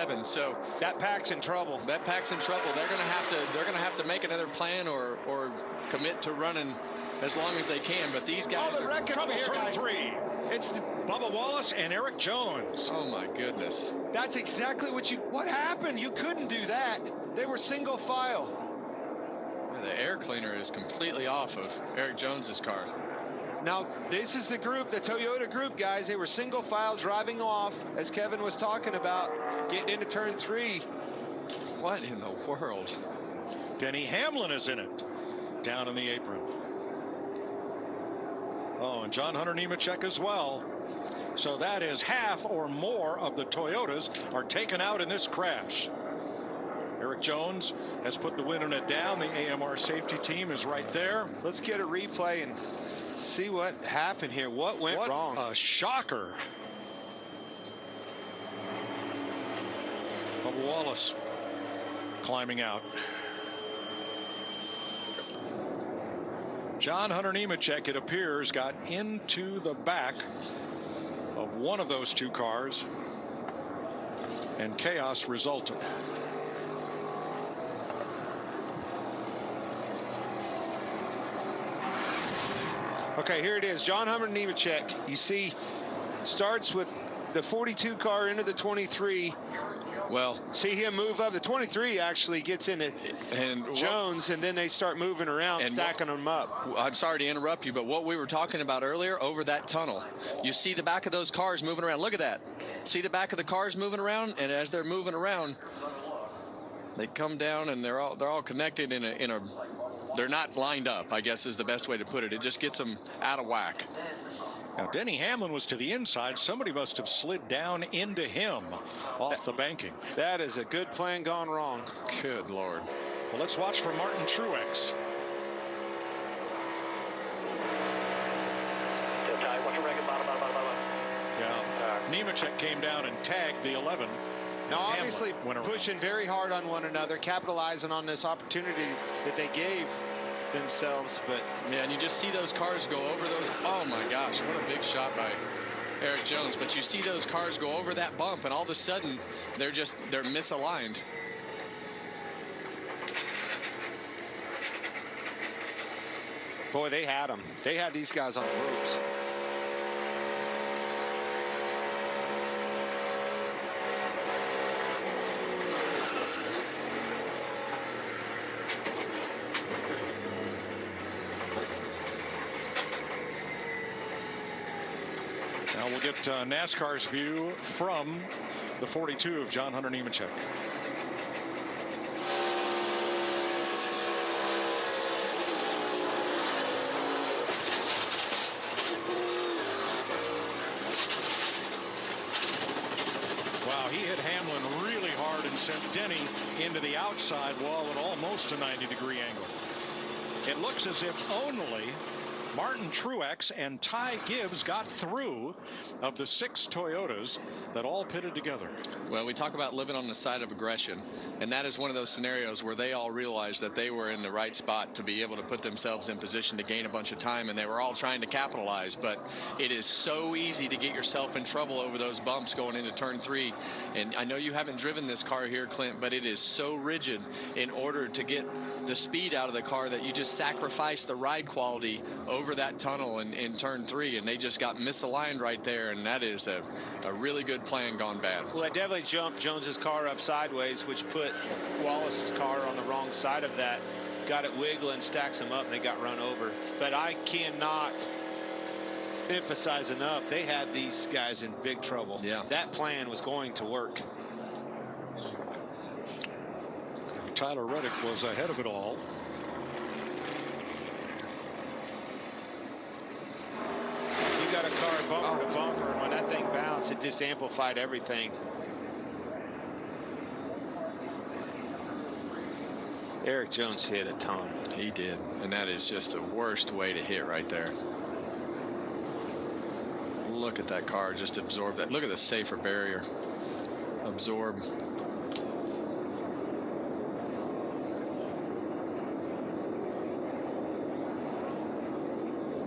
7. So that pack's in trouble. They're going to have to make another plan or commit to running as long as they can. But these guys are trouble here, turn 3. It's Bubba Wallace and Eric Jones. Oh my goodness. That's exactly what happened. You couldn't do that. They were single file. Yeah, the air cleaner is completely off of Eric Jones's car. Now, this is the group, the Toyota group, guys. They were single file driving off, as Kevin was talking about, getting into turn 3. What in the world? Denny Hamlin is in it, down in the apron. Oh, and John Hunter Nemechek as well. So that is half or more of the Toyotas are taken out in this crash. Eric Jones has put the win on it down. The AMR safety team is right there. Let's get a replay and see what happened here. What went wrong? A shocker. Bubba Wallace climbing out. John Hunter Nemechek, it appears, got into the back of one of those two cars, and chaos resulted. Okay, here it is. John Hunter Nemechek. You see, starts with the 42 car into the 23. Well, see him move up. The 23 actually gets into Jones, and then they start moving around, stacking them up. I'm sorry to interrupt you, but what we were talking about earlier, over that tunnel, you see the back of those cars moving around. Look at that. See the back of the cars moving around, and as they're moving around, they come down, and they're all connected in a they're not lined up, I guess is the best way to put it. It just gets them out of whack. Now, Denny Hamlin was to the inside. Somebody must have slid down into him off the banking. That is a good plan gone wrong. Good Lord. Well, let's watch for Martin Truex. Yeah, Nemechek came down and tagged the 11. Now, obviously pushing very hard on one another, capitalizing on this opportunity that they gave themselves. But yeah, and you just see those cars go over those. Oh my gosh, what a big shot by Eric Jones. But you see those cars go over that bump, and all of a sudden they're misaligned. Boy, they had them. They had these guys on the ropes. Now we'll get NASCAR's view from the 42 of John Hunter Nemechek. Wow, he hit Hamlin really hard and sent Denny into the outside wall at almost a 90-degree angle. It looks as if only Martin Truex and Ty Gibbs got through of the 6 Toyotas that all pitted together. Well, we talk about living on the side of aggression, and that is one of those scenarios where they all realized that they were in the right spot to be able to put themselves in position to gain a bunch of time, and they were all trying to capitalize. But it is so easy to get yourself in trouble over those bumps going into turn 3. And I know you haven't driven this car here, Clint, but it is so rigid in order to get the speed out of the car that you just sacrifice the ride quality over that tunnel in turn 3, and they just got misaligned right there, and that is a really good plan gone bad. Well, it definitely jumped Jones's car up sideways, which put Wallace's car on the wrong side of that, got it wiggling, stacks them up, and they got run over. But I cannot emphasize enough, they had these guys in big trouble. Yeah. That plan was going to work. Tyler Reddick was ahead of it all. You got a car bumper to bumper, and when that thing bounced, it just amplified everything. Eric Jones hit a ton. He did, and that is just the worst way to hit right there. Look at that car just absorb that. Look at the safer barrier. Absorb